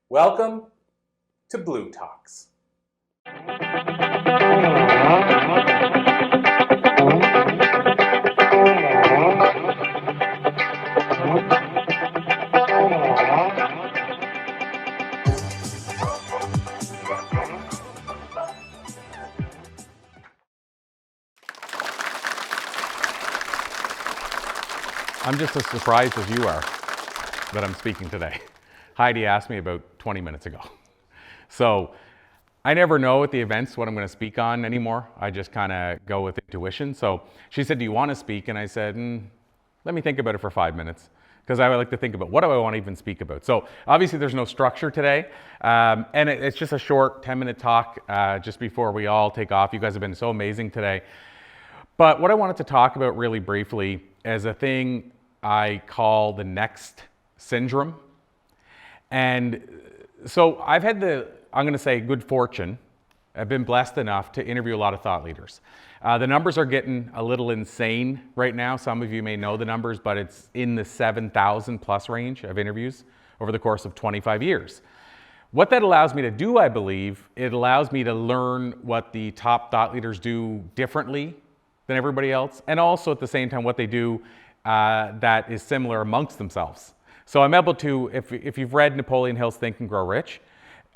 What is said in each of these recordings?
Welcome to Blue Talks. I'm just as surprised as you are that I'm speaking today. Heidi asked me about 20 minutes ago. So I never know at the events what I'm going to speak on anymore. I just kind of go with intuition. So she said, do you want to speak? And I said, let me think about it for 5 minutes, because I would like to think about what do I want to even speak about. So obviously there's no structure today. And it's just a short 10-minute talk just before we all take off. You guys have been so amazing today. But what I wanted to talk about really briefly is a thing I call the next syndrome. And so I've had I'm going to say good fortune. I've been blessed enough to interview a lot of thought leaders. The numbers are getting a little insane right now. Some of you may know the numbers, but it's in the 7,000 plus range of interviews over the course of 25 years. What that allows me to do, I believe, it allows me to learn what the top thought leaders do differently than everybody else, and also at the same time what they do that is similar amongst themselves. So I'm able to, if you've read Napoleon Hill's Think and Grow Rich,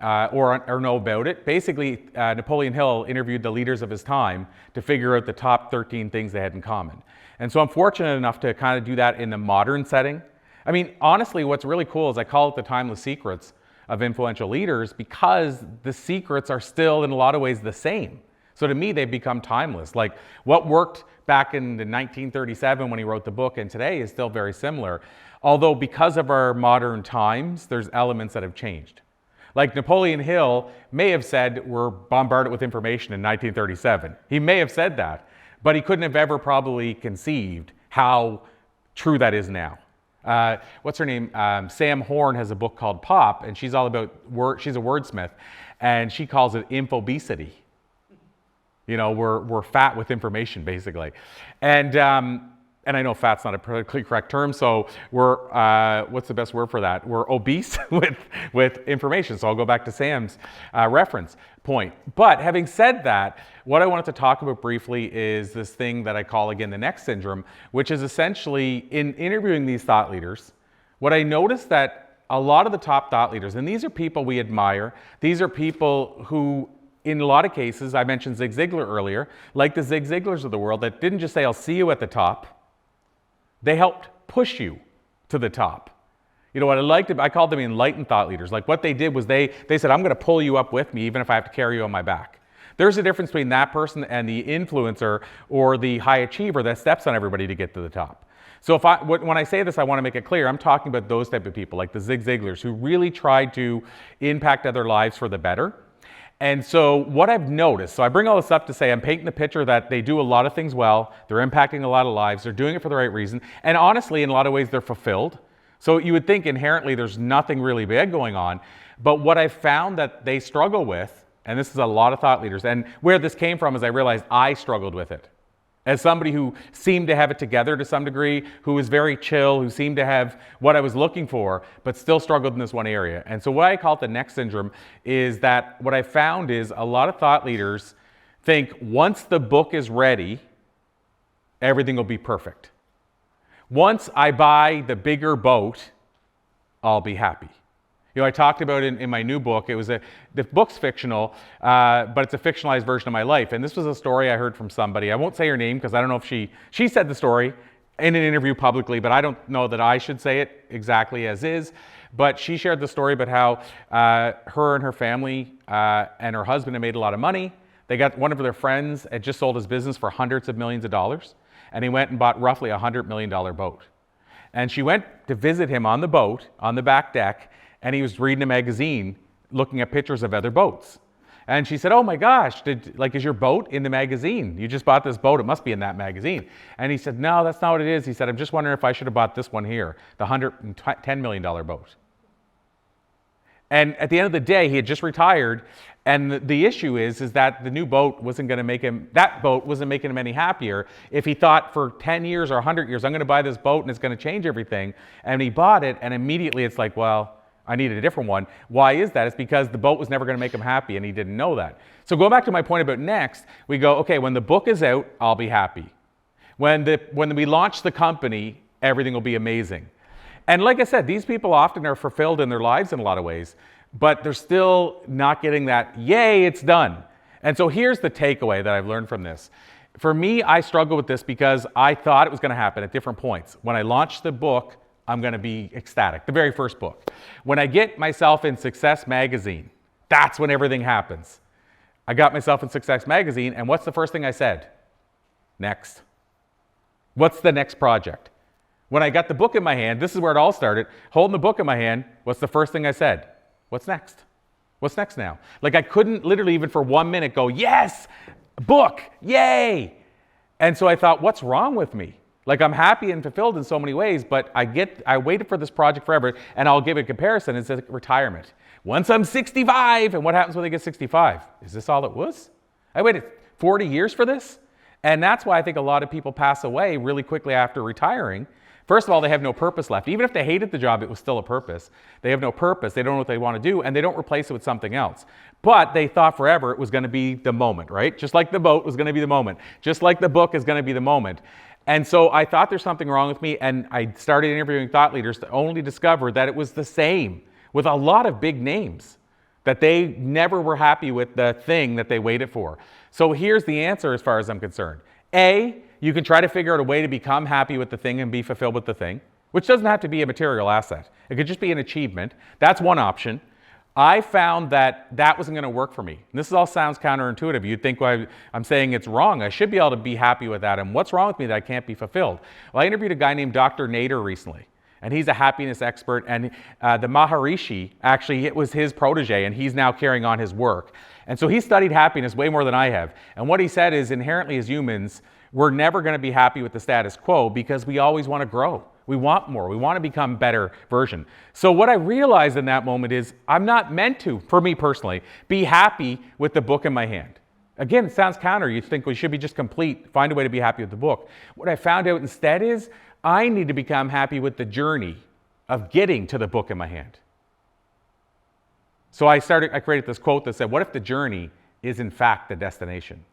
or know about it, basically Napoleon Hill interviewed the leaders of his time to figure out the top 13 things they had in common. And so I'm fortunate enough to kind of do that in the modern setting. I mean, honestly, what's really cool is I call it the timeless secrets of influential leaders, because the secrets are still in a lot of ways the same. So to me, they've become timeless. Like what worked back in 1937 when he wrote the book and today is still very similar. Although because of our modern times, there's elements that have changed. Like Napoleon Hill may have said we're bombarded with information in 1937. He may have said that, but he couldn't have ever probably conceived how true that is now. What's her name? Sam Horn has a book called Pop, and she's all about she's a wordsmith, and she calls it infobesity. You know, we're fat with information, basically. And I know fat's not a politically correct term, so we're, what's the best word for that? We're obese with information. So I'll go back to Sam's reference point. But having said that, what I wanted to talk about briefly is this thing that I call, again, the next syndrome, which is essentially in interviewing these thought leaders, what I noticed that a lot of the top thought leaders, and these are people we admire, these are people who, in a lot of cases, I mentioned Zig Ziglar earlier, like the Zig Ziglars of the world that didn't just say, I'll see you at the top. They helped push you to the top. You know what I liked? I called them enlightened thought leaders. Like what they did was they said, I'm going to pull you up with me even if I have to carry you on my back. There's a difference between that person and the influencer or the high achiever that steps on everybody to get to the top. So when I say this, I want to make it clear, I'm talking about those type of people, like the Zig Ziglars, who really tried to impact other lives for the better. And so what I've noticed, so I bring all this up to say I'm painting the picture that they do a lot of things well, they're impacting a lot of lives, they're doing it for the right reason, and honestly, in a lot of ways, they're fulfilled. So you would think inherently there's nothing really bad going on, but what I've found that they struggle with, and this is a lot of thought leaders, and where this came from is I realized I struggled with it. As somebody who seemed to have it together to some degree, who was very chill, who seemed to have what I was looking for, but still struggled in this one area. And so what I call it the next syndrome is that what I found is a lot of thought leaders think once the book is ready, everything will be perfect. Once I buy the bigger boat, I'll be happy. You know, I talked about it in my new book. The book's fictional, but it's a fictionalized version of my life. And this was a story I heard from somebody. I won't say her name because I don't know if she said the story in an interview publicly, but I don't know that I should say it exactly as is. But she shared the story about how her and her family and her husband had made a lot of money. They got one of their friends had just sold his business for hundreds of millions of dollars, and he went and bought roughly $100 million boat. And she went to visit him on the boat, on the back deck, and he was reading a magazine, looking at pictures of other boats. And she said, oh my gosh, is your boat in the magazine? You just bought this boat, it must be in that magazine. And he said, no, that's not what it is. He said, I'm just wondering if I should have bought this one here, the $110 million boat. And at the end of the day, he had just retired, and the issue is that the new boat wasn't going to make him, that boat wasn't making him any happier if he thought for 10 years or 100 years, I'm going to buy this boat and it's going to change everything. And he bought it, and immediately it's like, well, I needed a different one. Why is that? It's because the boat was never going to make him happy, and he didn't know that. So going back to my point about next, we go, okay, when the book is out, I'll be happy. When we launch the company, everything will be amazing. And like I said, these people often are fulfilled in their lives in a lot of ways, but they're still not getting that, yay, it's done. And so here's the takeaway that I've learned from this. For me, I struggle with this because I thought it was going to happen at different points. When I launched the book, I'm going to be ecstatic, the very first book. When I get myself in Success Magazine, that's when everything happens. I got myself in Success Magazine, and what's the first thing I said? Next. What's the next project? When I got the book in my hand, this is where it all started, holding the book in my hand, what's the first thing I said? What's next? What's next now? Like I couldn't literally even for 1 minute go, yes, book, yay. And so I thought, what's wrong with me? Like I'm happy and fulfilled in so many ways, but I waited for this project forever, and I'll give a comparison. It says retirement. Once I'm 65, and what happens when they get 65? Is this all it was? I waited 40 years for this? And that's why I think a lot of people pass away really quickly after retiring. First of all, they have no purpose left. Even if they hated the job, it was still a purpose. They have no purpose. They don't know what they want to do, and they don't replace it with something else. But they thought forever it was going to be the moment, right? Just like the boat was going to be the moment. Just like the book is going to be the moment. And so I thought there's something wrong with me, and I started interviewing thought leaders to only discover that it was the same with a lot of big names, that they never were happy with the thing that they waited for. So here's the answer as far as I'm concerned. A, you can try to figure out a way to become happy with the thing and be fulfilled with the thing, which doesn't have to be a material asset. It could just be an achievement. That's one option. I found that that wasn't going to work for me. And this all sounds counterintuitive. You'd think, well, I'm saying it's wrong. I should be able to be happy with that. And what's wrong with me that I can't be fulfilled? Well, I interviewed a guy named Dr. Nader recently, and he's a happiness expert. And the Maharishi, actually, it was his protege, and he's now carrying on his work. And so he studied happiness way more than I have. And what he said is inherently as humans, we're never going to be happy with the status quo because we always want to grow. We want more. We want to become a better version. So what I realized in that moment is I'm not meant to, for me personally, be happy with the book in my hand. Again, it sounds counter. You think we should be just complete, find a way to be happy with the book. What I found out instead is I need to become happy with the journey of getting to the book in my hand. So I created this quote that said, what if the journey is in fact the destination?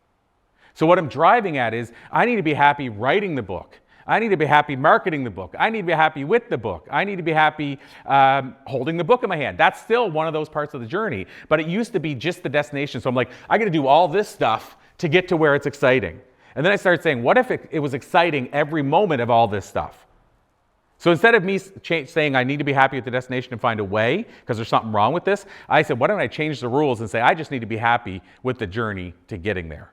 So what I'm driving at is I need to be happy writing the book. I need to be happy marketing the book. I need to be happy with the book. I need to be happy holding the book in my hand. That's still one of those parts of the journey, but it used to be just the destination. So I'm like, I got to do all this stuff to get to where it's exciting. And then I started saying, what if it was exciting every moment of all this stuff? So instead of me saying I need to be happy with the destination and find a way because there's something wrong with this, I said, why don't I change the rules and say I just need to be happy with the journey to getting there?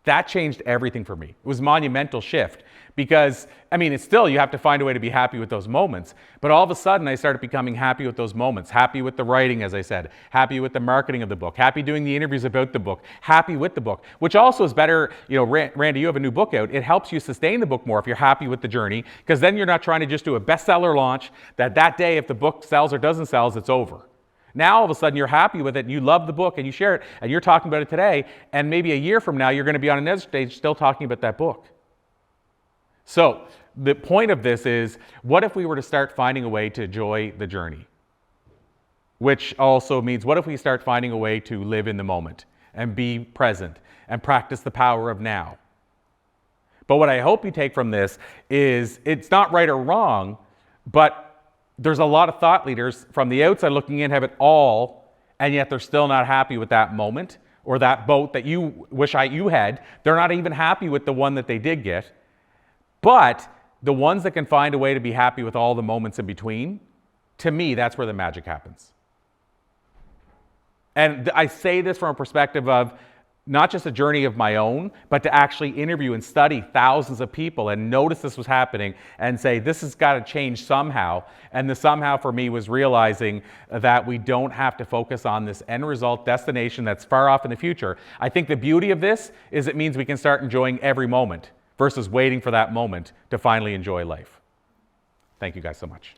That changed everything for me. It was a monumental shift because, I mean, it's still, you have to find a way to be happy with those moments. But all of a sudden, I started becoming happy with those moments. Happy with the writing, as I said. Happy with the marketing of the book. Happy doing the interviews about the book. Happy with the book, which also is better. You know, Randy, you have a new book out. It helps you sustain the book more if you're happy with the journey, because then you're not trying to just do a bestseller launch that day, if the book sells or doesn't sell, it's over. Now, all of a sudden, you're happy with it, and you love the book, and you share it, and you're talking about it today, and maybe a year from now, you're going to be on another stage still talking about that book. So, the point of this is, what if we were to start finding a way to enjoy the journey? Which also means, what if we start finding a way to live in the moment, and be present, and practice the power of now? But what I hope you take from this is, it's not right or wrong, but there's a lot of thought leaders from the outside looking in have it all, and yet they're still not happy with that moment or that boat that you wish you had. They're not even happy with the one that they did get. But the ones that can find a way to be happy with all the moments in between, to me, that's where the magic happens. And I say this from a perspective of not just a journey of my own, but to actually interview and study thousands of people and notice this was happening and say, this has got to change somehow. And the somehow for me was realizing that we don't have to focus on this end result destination that's far off in the future. I think the beauty of this is it means we can start enjoying every moment versus waiting for that moment to finally enjoy life. Thank you guys so much.